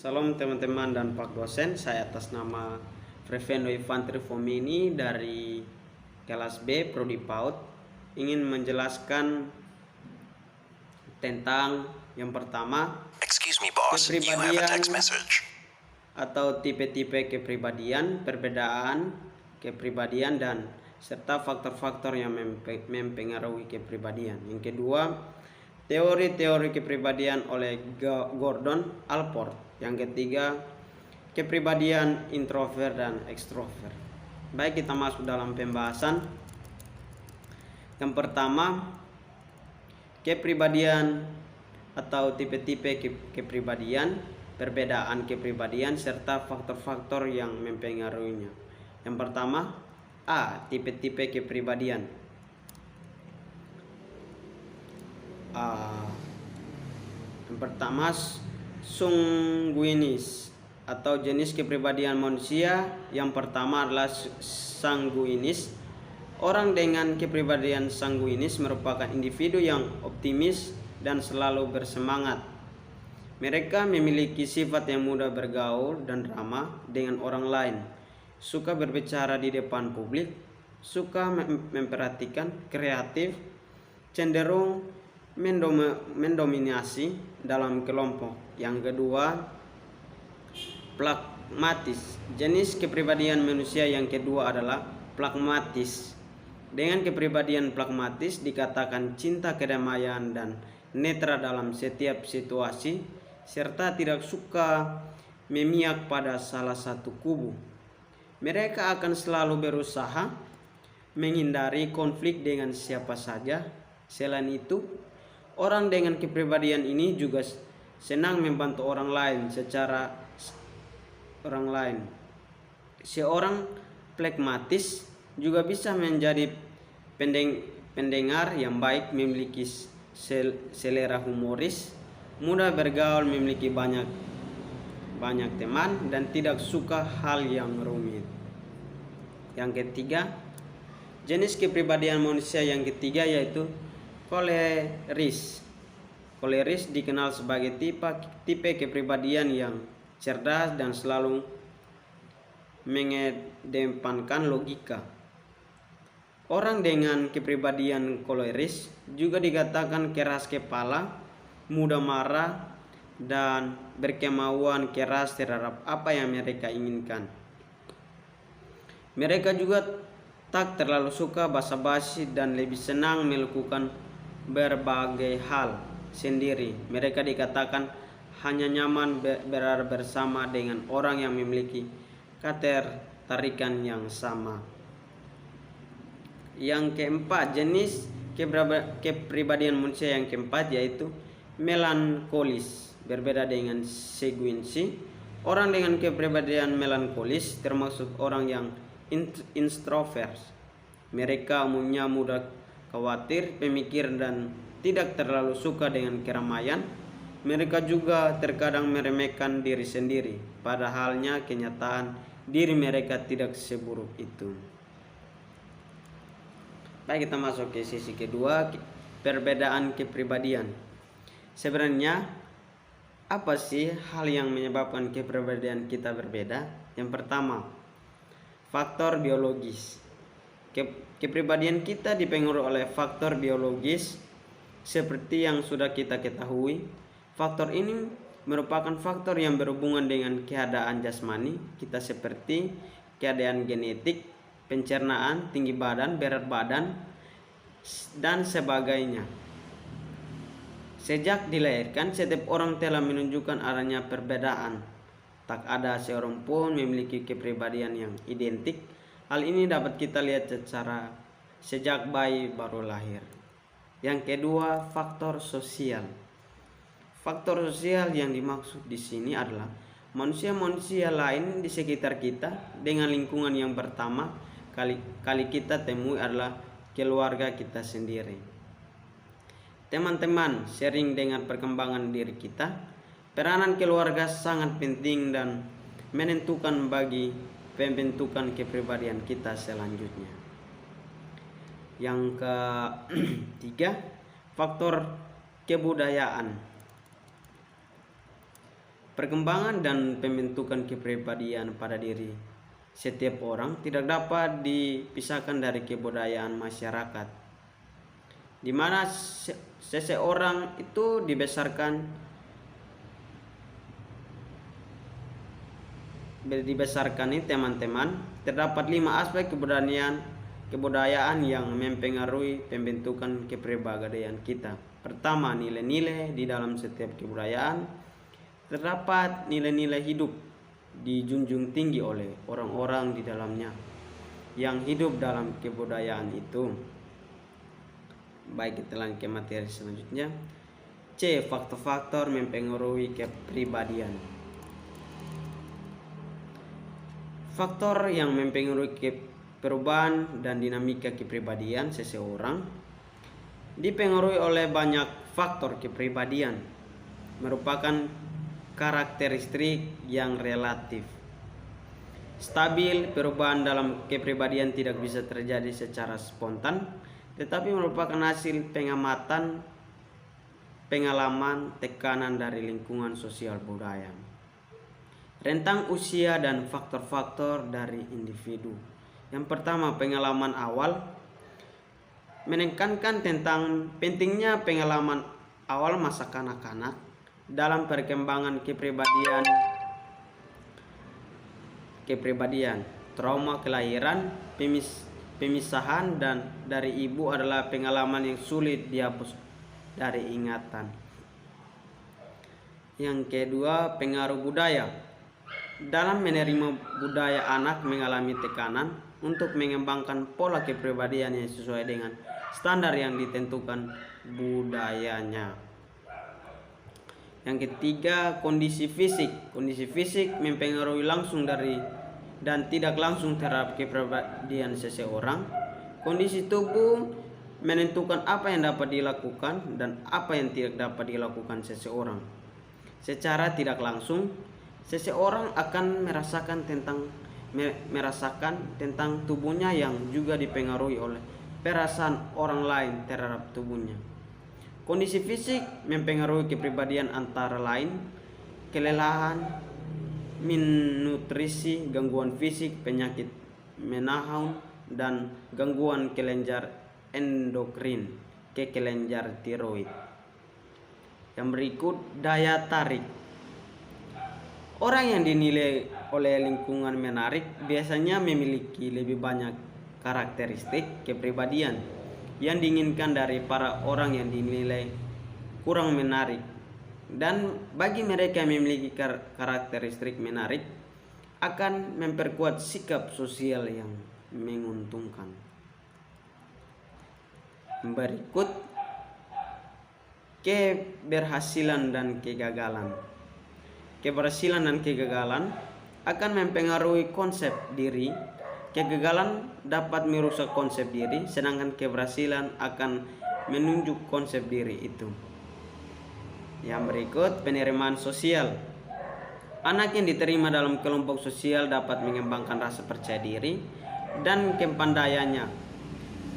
Salam teman-teman dan Pak dosen, saya atas nama Frevendo Infantri Fomini dari kelas B Prodi PAUD ingin menjelaskan tentang yang pertama, Excuse me, boss. You have a kepribadian text message. atau tipe-tipe kepribadian, perbedaan kepribadian dan serta faktor-faktor yang mempengaruhi kepribadian. Yang kedua, teori-teori kepribadian oleh Gordon Allport. Yang ketiga, kepribadian introvert dan ekstrovert. Baik, kita masuk dalam pembahasan. Yang pertama, kepribadian atau tipe-tipe kepribadian, perbedaan kepribadian serta faktor-faktor yang mempengaruhinya. Yang pertama, A. Tipe-tipe kepribadian. Yang pertama, sanguinis atau jenis kepribadian manusia. Yang pertama adalah sanguinis. Orang dengan kepribadian sanguinis merupakan individu yang optimis dan selalu bersemangat. Mereka memiliki sifat yang mudah bergaul dan ramah dengan orang lain, suka berbicara di depan publik, suka memperhatikan, kreatif, cenderung mendominasi dalam kelompok. Yang kedua, pragmatis. Jenis kepribadian manusia yang kedua adalah pragmatis. Dengan kepribadian pragmatis dikatakan cinta kedamaian dan netral dalam setiap situasi, serta tidak suka memihak pada salah satu kubu. Mereka akan selalu berusaha menghindari konflik dengan siapa saja. Selain itu, orang dengan kepribadian ini juga senang membantu orang lain Seorang pragmatis juga bisa menjadi pendengar yang baik, memiliki selera humoris, mudah bergaul, memiliki banyak teman, dan tidak suka hal yang rumit. Yang ketiga, jenis kepribadian manusia yang ketiga yaitu koleris. Koleris dikenal sebagai tipe kepribadian yang cerdas dan selalu mengedepankan logika. Orang dengan kepribadian koleris juga dikatakan keras kepala, mudah marah, dan berkemauan keras terhadap apa yang mereka inginkan. Mereka juga tak terlalu suka basa-basi dan lebih senang melakukan berbagai hal sendiri. Mereka dikatakan hanya nyaman berada bersama dengan orang yang memiliki ketertarikan yang sama. Yang keempat, jenis kepribadian manusia yang keempat yaitu melankolis. Berbeda dengan sanguinisi, orang dengan kepribadian melankolis termasuk orang yang introvert. Mereka umumnya mudah khawatir, pemikir, dan tidak terlalu suka dengan keramaian. Mereka juga terkadang meremehkan diri sendiri, padahalnya kenyataan diri mereka tidak seburuk itu. Baik, kita masuk ke sisi kedua, perbedaan kepribadian. Sebenarnya apa sih hal yang menyebabkan kepribadian kita berbeda? Yang pertama, faktor biologis. Kepribadian kita dipengaruhi oleh faktor biologis seperti yang sudah kita ketahui. Faktor ini merupakan faktor yang berhubungan dengan keadaan jasmani kita seperti keadaan genetik, pencernaan, tinggi badan, berat badan, dan sebagainya. Sejak dilahirkan, setiap orang telah menunjukkan adanya perbedaan. Tak ada seorang pun memiliki kepribadian yang identik. Hal ini dapat kita lihat secara sejak bayi baru lahir. Yang kedua, faktor sosial. Faktor sosial yang dimaksud di sini adalah manusia-manusia lain di sekitar kita dengan lingkungan yang pertama kali kita temui adalah keluarga kita sendiri. Teman-teman sering dengan perkembangan diri kita. Peranan keluarga sangat penting dan menentukan bagi pembentukan kepribadian kita selanjutnya. Yang ketiga, faktor kebudayaan. Perkembangan dan pembentukan kepribadian pada diri setiap orang tidak dapat dipisahkan dari kebudayaan masyarakat, di mana seseorang itu dibesarkan nih teman-teman. Terdapat 5 aspek kebudayaan yang mempengaruhi pembentukan kepribadian kita. Pertama, nilai-nilai di dalam setiap kebudayaan. Terdapat nilai-nilai hidup dijunjung tinggi oleh orang-orang di dalamnya yang hidup dalam kebudayaan itu. Baik, kita lanjut ke materi selanjutnya. C. Faktor-faktor mempengaruhi kepribadian. Faktor yang mempengaruhi perubahan dan dinamika kepribadian seseorang dipengaruhi oleh banyak faktor. Kepribadian merupakan karakteristik yang relatif stabil. Perubahan dalam kepribadian tidak bisa terjadi secara spontan, tetapi merupakan hasil pengamatan, pengalaman, tekanan dari lingkungan sosial budaya, rentang usia, dan faktor-faktor dari individu. Yang pertama, pengalaman awal. Menekankan tentang pentingnya pengalaman awal masa kanak-kanak dalam perkembangan kepribadian. Trauma kelahiran, pemisahan dan dari ibu adalah pengalaman yang sulit dihapus dari ingatan. Yang kedua, pengaruh budaya. Dalam menerima budaya, anak mengalami tekanan untuk mengembangkan pola kepribadian yang sesuai dengan standar yang ditentukan budayanya. Yang ketiga, kondisi fisik. Kondisi fisik mempengaruhi langsung dan tidak langsung terhadap kepribadian seseorang. Kondisi tubuh menentukan apa yang dapat dilakukan dan apa yang tidak dapat dilakukan seseorang. Secara tidak langsung, seseorang akan merasakan tentang tubuhnya yang juga dipengaruhi oleh perasaan orang lain terhadap tubuhnya. Kondisi fisik mempengaruhi kepribadian antara lain kelelahan, malnutrisi, gangguan fisik, penyakit menaun, dan gangguan kelenjar endokrin, kelenjar tiroid. Yang berikut, daya tarik. Orang yang dinilai oleh lingkungan menarik biasanya memiliki lebih banyak karakteristik kepribadian yang diinginkan dari para orang yang dinilai kurang menarik. Dan bagi mereka yang memiliki karakteristik menarik akan memperkuat sikap sosial yang menguntungkan. Berikut, keberhasilan dan kegagalan. Keberhasilan dan kegagalan akan mempengaruhi konsep diri. Kegagalan dapat merusak konsep diri, sedangkan keberhasilan akan menunjuk konsep diri itu. Yang berikut, penerimaan sosial. Anak yang diterima dalam kelompok sosial dapat mengembangkan rasa percaya diri dan kepandaiannya.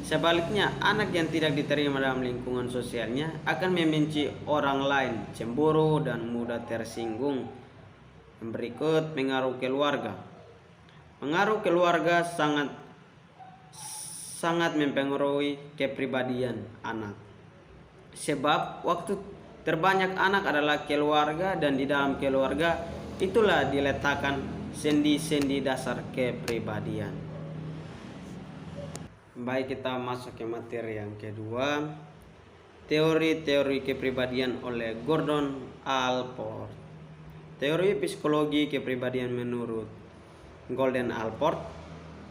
Sebaliknya, anak yang tidak diterima dalam lingkungan sosialnya akan membenci orang lain, cemburu, dan mudah tersinggung. Yang berikut, pengaruh keluarga. Pengaruh keluarga sangat mempengaruhi kepribadian anak. Sebab waktu terbanyak anak adalah keluarga, dan di dalam keluarga itulah diletakkan sendi-sendi dasar kepribadian. Baik, kita masuk ke materi yang kedua. Teori-teori kepribadian oleh Gordon Allport. Teori psikologi kepribadian menurut Gordon Allport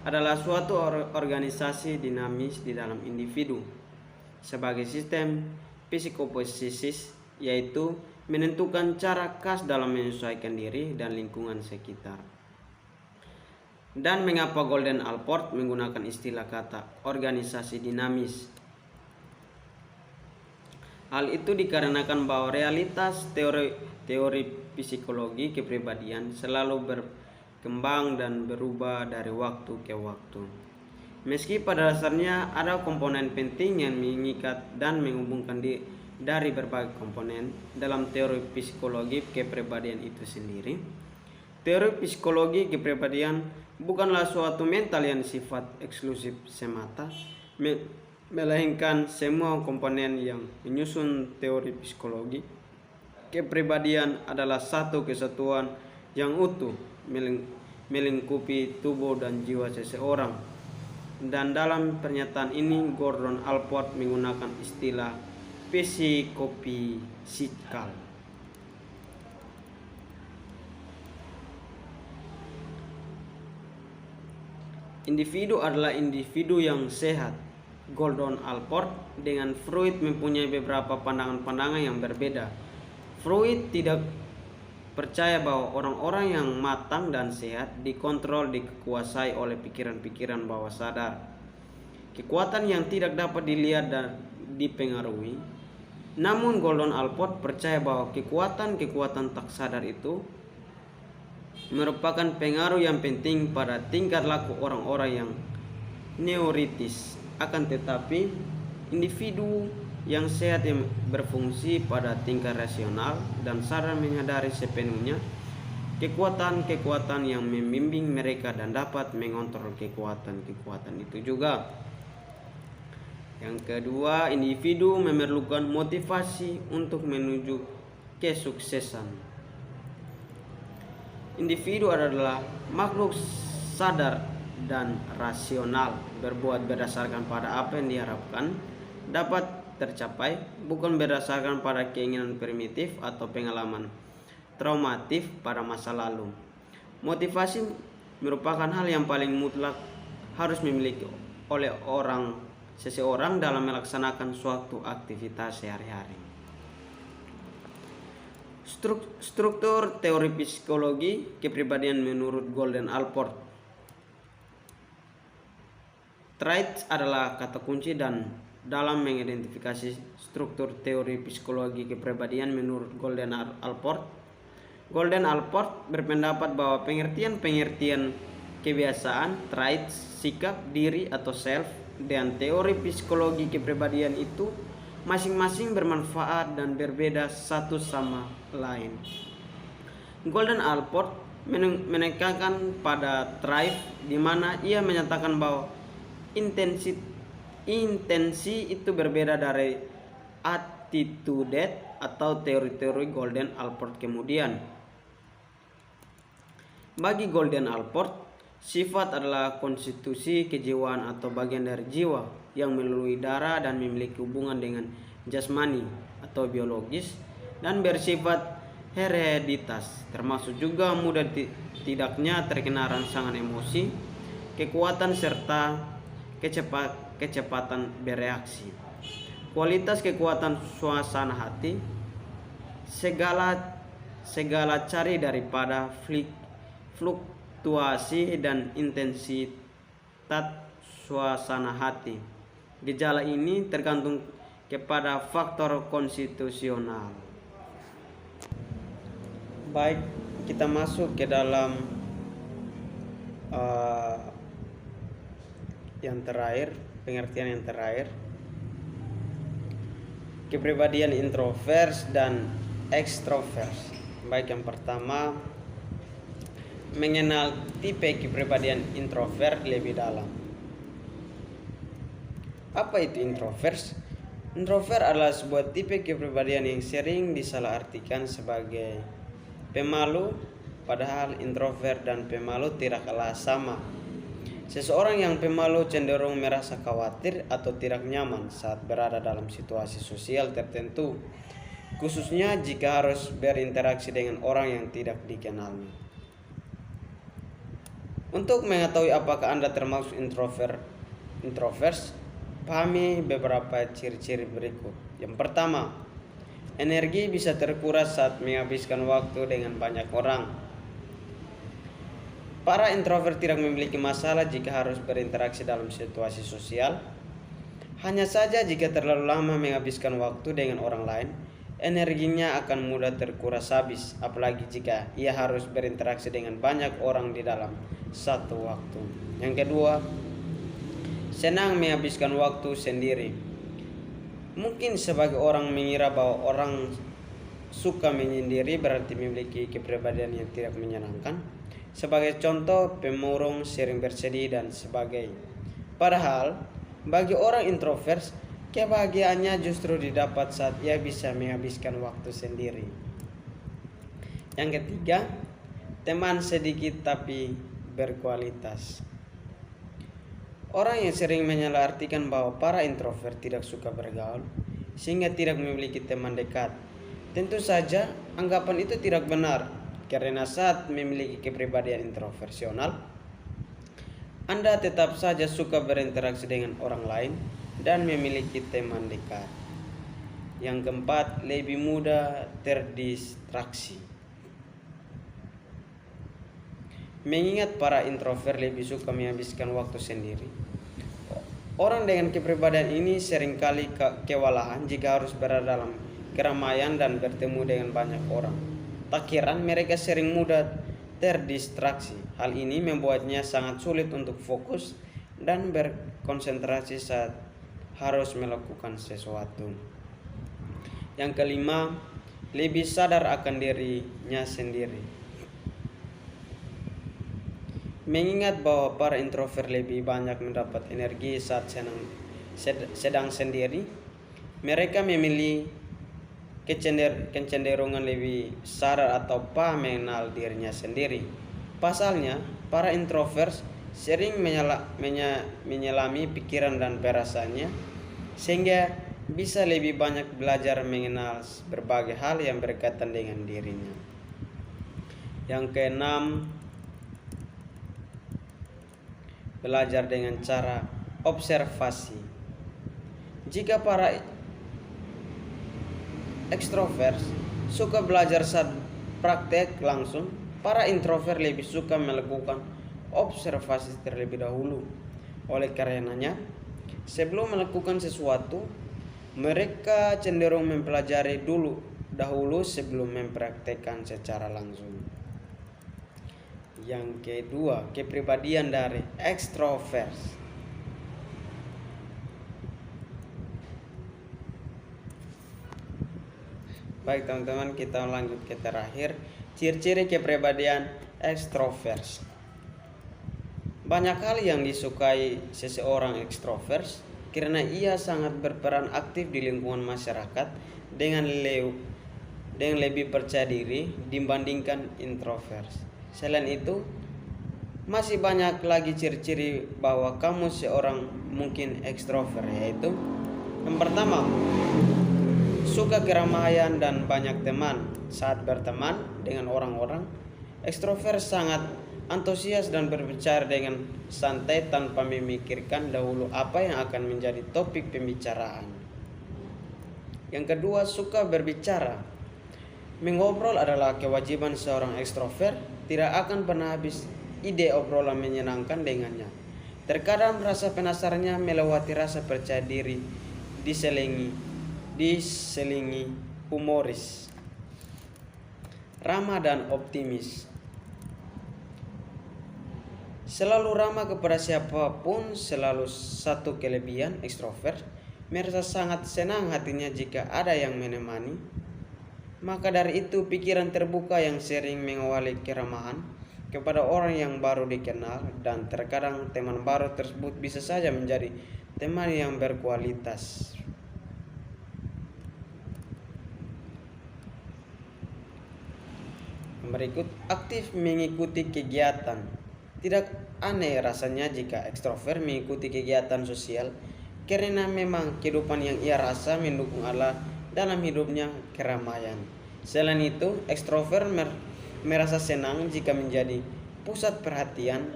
adalah suatu organisasi dinamis di dalam individu sebagai sistem psikopoiesis, yaitu menentukan cara khas dalam menyesuaikan diri dan lingkungan sekitar. Dan mengapa Gordon Allport menggunakan istilah kata organisasi dinamis? Hal itu dikarenakan bahwa realitas teori psikologi kepribadian selalu berkembang dan berubah dari waktu ke waktu. Meski pada dasarnya ada komponen penting yang mengikat dan menghubungkan dari berbagai komponen dalam teori psikologi kepribadian itu sendiri. Teori psikologi kepribadian bukanlah suatu mental yang sifat eksklusif semata, melainkan semua komponen yang menyusun teori psikologi kepribadian adalah satu kesatuan yang utuh melingkupi tubuh dan jiwa seseorang. Dan dalam pernyataan ini Gordon Allport menggunakan istilah psikofisikal. Individu adalah individu yang sehat. Gordon Allport dengan Freud mempunyai beberapa pandangan-pandangan yang berbeda. Freud tidak percaya bahwa orang-orang yang matang dan sehat dikontrol, dikuasai oleh pikiran-pikiran bawah sadar, kekuatan yang tidak dapat dilihat dan dipengaruhi. Namun Gordon Allport percaya bahwa kekuatan-kekuatan tak sadar itu merupakan pengaruh yang penting pada tingkat laku orang-orang yang neurotis. Akan tetapi individu yang sehat yang berfungsi pada tingkat rasional dan sadar menyadari sepenuhnya kekuatan-kekuatan yang membimbing mereka dan dapat mengontrol kekuatan-kekuatan itu juga. Yang kedua, individu memerlukan motivasi untuk menuju kesuksesan. Individu adalah makhluk sadar dan rasional, berbuat berdasarkan pada apa yang diharapkan dapat tercapai, bukan berdasarkan pada keinginan primitif atau pengalaman traumatif pada masa lalu. Motivasi merupakan hal yang paling mutlak harus dimiliki oleh seseorang dalam melaksanakan suatu aktivitas sehari-hari. Struktur teori psikologi kepribadian menurut Gordon Allport. Traits adalah kata kunci dan dalam mengidentifikasi struktur teori psikologi kepribadian menurut Gordon Allport berpendapat bahwa pengertian kebiasaan, traits, sikap, diri atau self dan teori psikologi kepribadian itu masing-masing bermanfaat dan berbeda satu sama lain. Gordon Allport menekankan pada trait di mana ia menyatakan bahwa intensi itu berbeda dari attitude atau teori-teori Gordon Allport kemudian. Bagi Gordon Allport, sifat adalah konstitusi kejiwaan atau bagian dari jiwa yang melalui darah dan memiliki hubungan dengan jasmani atau biologis dan bersifat hereditas, termasuk juga mudah tidaknya terkena rangsangan emosi, kekuatan serta kecepatan bereaksi. Kualitas kekuatan suasana hati segala cari daripada fluktuasi dan intensitas suasana hati. Gejala ini tergantung kepada faktor konstitusional. Baik, kita masuk ke dalam yang terakhir, pengertian yang terakhir, kepribadian introvert dan ekstrovert. Baik, yang pertama, mengenal tipe kepribadian introvert lebih dalam. Apa itu introvert? Introvert adalah sebuah tipe kepribadian yang sering disalahartikan sebagai pemalu, padahal introvert dan pemalu tidaklah sama. Seseorang yang pemalu cenderung merasa khawatir atau tidak nyaman saat berada dalam situasi sosial tertentu, khususnya jika harus berinteraksi dengan orang yang tidak dikenalnya. Untuk mengetahui apakah Anda termasuk introvert, pahami beberapa ciri-ciri berikut. Yang pertama, energi bisa terkuras saat menghabiskan waktu dengan banyak orang. Para introvert tidak memiliki masalah jika harus berinteraksi dalam situasi sosial. Hanya saja jika terlalu lama menghabiskan waktu dengan orang lain, energinya akan mudah terkuras habis, apalagi jika ia harus berinteraksi dengan banyak orang di dalam satu waktu. Yang kedua, senang menghabiskan waktu sendiri. Mungkin sebagai orang mengira bahwa orang suka menyendiri berarti memiliki kepribadian yang tidak menyenangkan. Sebagai contoh, pemurung, sering bersedih, dan sebagainya. Padahal, bagi orang introvert, kebahagiaannya justru didapat saat ia bisa menghabiskan waktu sendiri. Yang ketiga, teman sedikit tapi berkualitas. Orang yang sering menyalahartikan bahwa para introvert tidak suka bergaul, sehingga tidak memiliki teman dekat. Tentu saja, anggapan itu tidak benar, karena saat memiliki kepribadian introversional, Anda tetap saja suka berinteraksi dengan orang lain dan memiliki teman dekat. Yang keempat, lebih mudah terdistraksi. Mengingat para introvert lebih suka menghabiskan waktu sendiri, orang dengan kepribadian ini seringkali kewalahan jika harus berada dalam keramaian dan bertemu dengan banyak orang. Tak heran mereka sering mudah terdistraksi. Hal ini membuatnya sangat sulit untuk fokus dan berkonsentrasi saat harus melakukan sesuatu. Yang kelima, lebih sadar akan dirinya sendiri. Mengingat bahwa para introvert lebih banyak mendapat energi saat sedang sendiri, mereka memilih kecenderungan lebih sadar atau paham mengenal dirinya sendiri. Pasalnya, para introvert sering menyelami pikiran dan perasaannya, sehingga bisa lebih banyak belajar mengenal berbagai hal yang berkaitan dengan dirinya. Yang keenam, belajar dengan cara observasi. Jika para ekstrovert suka belajar saat praktek langsung, para introvert lebih suka melakukan observasi terlebih dahulu. Oleh karenanya, sebelum melakukan sesuatu, mereka cenderung mempelajari dahulu sebelum mempraktekkan secara langsung. Yang kedua, kepribadian dari ekstrovert. Baik teman-teman, kita lanjut ke terakhir, ciri-ciri kepribadian ekstrovert. Banyak hal yang disukai seseorang ekstrovert karena ia sangat berperan aktif di lingkungan masyarakat dengan lebih percaya diri dibandingkan introvert. Selain itu, masih banyak lagi ciri-ciri bahwa kamu seorang mungkin ekstrovert, yaitu yang pertama, suka keramaian dan banyak teman. Saat berteman dengan orang-orang, ekstrovert sangat antusias dan berbicara dengan santai tanpa memikirkan dahulu apa yang akan menjadi topik pembicaraan. Yang kedua, suka berbicara. Mengobrol adalah kewajiban seorang ekstrovert, tidak akan pernah habis ide obrolan menyenangkan dengannya. Terkadang rasa penasarannya melewati rasa percaya diri, diselingi humoris, ramah dan optimis. Selalu ramah kepada siapapun. Selalu satu kelebihan ekstrovert, merasa sangat senang hatinya jika ada yang menemani. Maka dari itu, pikiran terbuka yang sering mengawali keramahan kepada orang yang baru dikenal, dan terkadang teman baru tersebut bisa saja menjadi teman yang berkualitas. Berikut, aktif mengikuti kegiatan. Tidak aneh rasanya jika ekstrovert mengikuti kegiatan sosial, karena memang kehidupan yang ia rasa mendukung Allah dalam hidupnya keramaian. Selain itu, ekstrovert merasa senang jika menjadi pusat perhatian.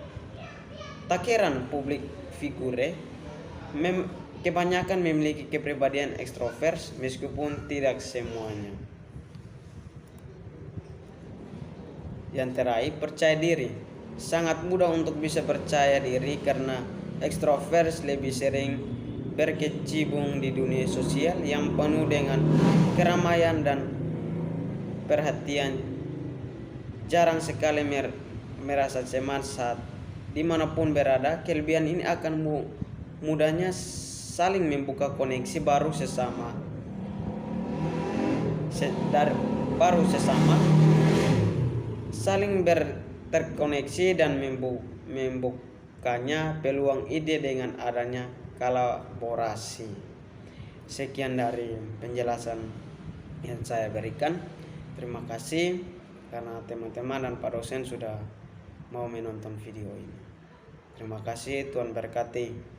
Tak heran publik figure kebanyakan memiliki kepribadian ekstrovert meskipun tidak semuanya. Yang terakhir, percaya diri. Sangat mudah untuk bisa percaya diri karena ekstrovert lebih sering berkecimpung di dunia sosial yang penuh dengan keramaian dan perhatian. Jarang sekali merasa cemas saat dimanapun berada. Kelebihan ini akan mudahnya saling membuka koneksi baru sesama saling terkoneksi dan membukanya peluang ide dengan adanya kolaborasi. Sekian dari penjelasan yang saya berikan. Terima kasih karena teman-teman dan Pak dosen sudah mau menonton video ini. Terima kasih, Tuhan berkati.